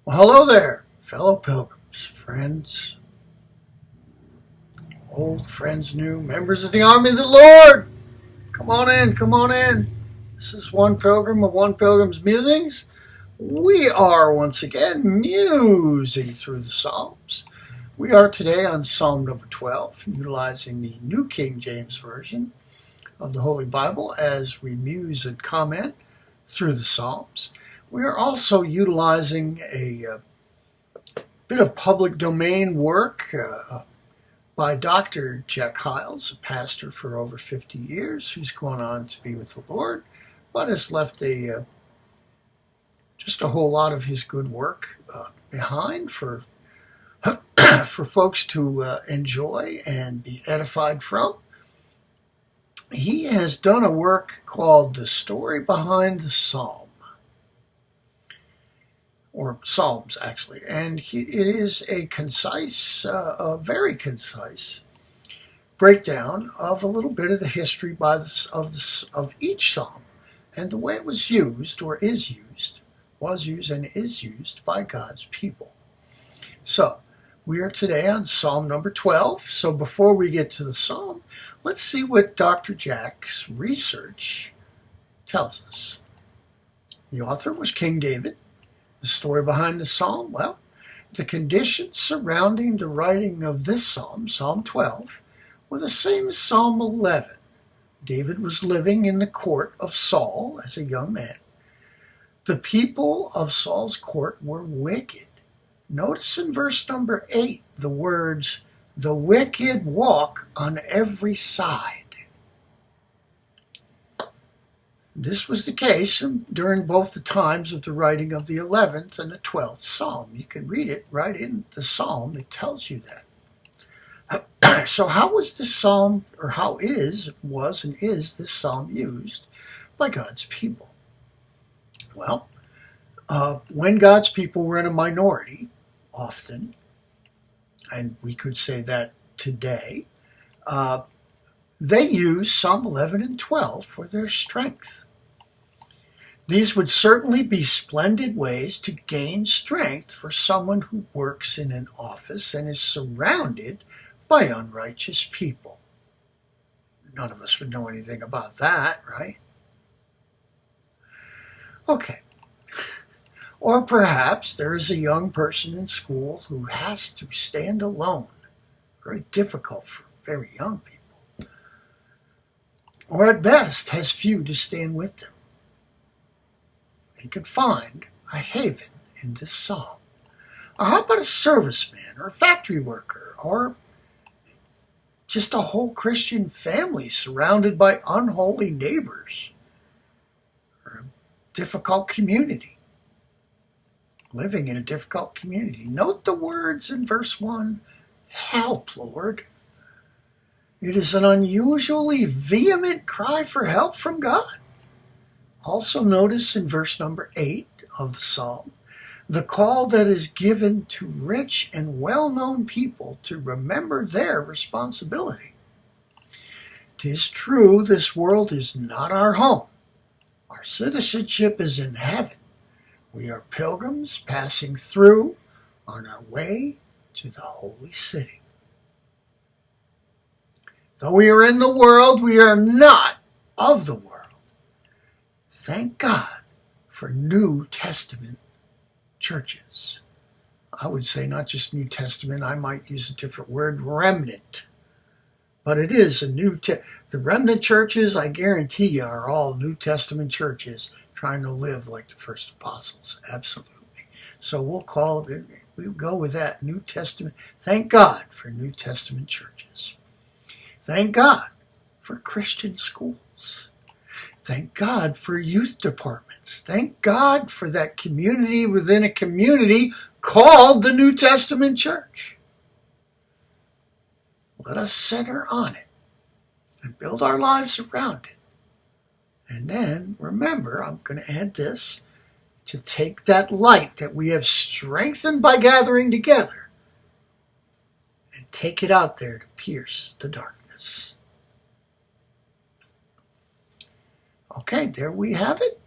Well, hello there, fellow pilgrims, friends, old friends, new members of the army of the Lord. Come on in, come on in. This is One Pilgrim of One Pilgrim's Musings. We are once again musing through the Psalms. We are today on Psalm number 12, utilizing the New King James Version of the Holy Bible as we muse and comment through the Psalms. We are also utilizing a bit of public domain work by Dr. Jack Hyles, a pastor for over 50 years, who's gone on to be with the Lord, but has left just a whole lot of his good work behind for for folks to enjoy and be edified from. He has done a work called The Story Behind the Psalm, or Psalms actually, and it is a concise, a very concise breakdown of a little bit of the history of each psalm and the way it was used or was used and is used by God's people. So we are today on Psalm number 12. So before we get to the psalm, let's see what Dr. Jack's research tells us. The author was King David. The story behind the psalm? Well, the conditions surrounding the writing of this psalm, Psalm 12, were the same as Psalm 11. David was living in the court of Saul as a young man. The people of Saul's court were wicked. Notice in verse number 8 the words, "The wicked walk on every side." This was the case during both the times of the writing of the 11th and the 12th Psalm. You can read it right in the Psalm. It tells you that. So how was this Psalm, or was and is this Psalm used by God's people? Well, when God's people were in a minority, often, and we could say that today, they used Psalm 11 and 12 for their strength. These would certainly be splendid ways to gain strength for someone who works in an office and is surrounded by unrighteous people. None of us would know anything about that, right? Okay. Or perhaps there is a young person in school who has to stand alone. Very difficult for very young people. Or at best has few to stand with them. They could find a haven in this psalm. Or how about a serviceman or a factory worker or just a whole Christian family surrounded by unholy neighbors, or a difficult community, living in a difficult community? Note the words in verse 1, "Help, Lord." It is an unusually vehement cry for help from God. Also notice in verse number 8 of the psalm, the call that is given to rich and well-known people to remember their responsibility. 'Tis true, this world is not our home. Our citizenship is in heaven. We are pilgrims passing through on our way to the holy city. Though we are in the world, we are not of the world. Thank God for New Testament churches. I would say not just New Testament, I might use a different word, remnant. But it is the remnant churches, I guarantee you, are all New Testament churches trying to live like the first apostles. Absolutely. So we'll go with that, New Testament. Thank God for New Testament churches. Thank God for Christian schools. Thank God for youth departments. Thank God for that community within a community called the New Testament Church. Let us center on it and build our lives around it. And then, remember, I'm going to add this, to take that light that we have strengthened by gathering together and take it out there to pierce the darkness. Okay, there we have it.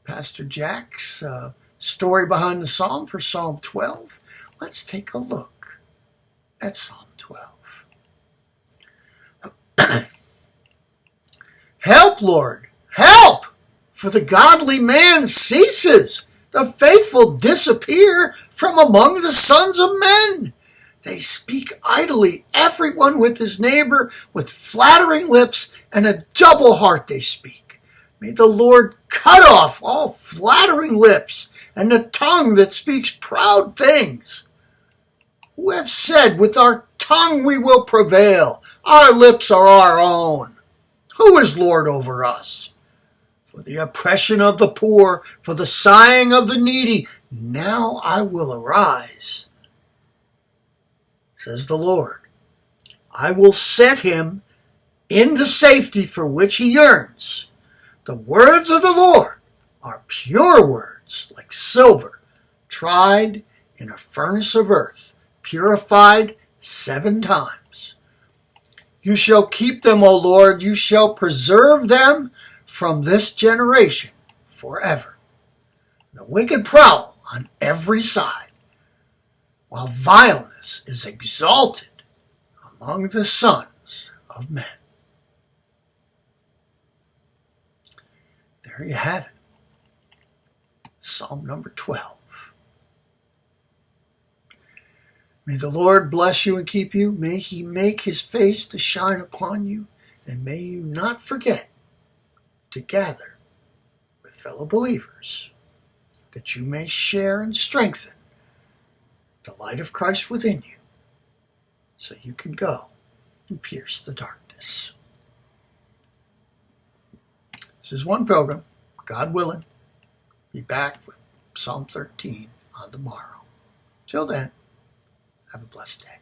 Pastor Jack's Story behind the psalm for Psalm 12. Let's take a look at Psalm 12. Help, Lord, help! For the godly man ceases. The faithful disappear from among the sons of men. They speak idly, everyone with his neighbor, with flattering lips and a double heart they speak. May the Lord cut off all flattering lips and the tongue that speaks proud things. Who have said, with our tongue we will prevail, our lips are our own. Who is Lord over us? For the oppression of the poor, for the sighing of the needy, now I will arise, says the Lord. I will set him in the safety for which he yearns. The words of the Lord are pure words, like silver, tried in a furnace of earth, purified 7 times. You shall keep them, O Lord, you shall preserve them from this generation forever. The wicked prowl on every side, while vileness is exalted among the sons of men. There you have it. Psalm number 12. May the Lord bless you and keep you. May he make his face to shine upon you, and may you not forget to gather with fellow believers, that you may share and strengthen the light of Christ within you, so you can go and pierce the darkness. This is One Pilgrim, God willing. Be back with Psalm 13 on tomorrow. Till then, have a blessed day.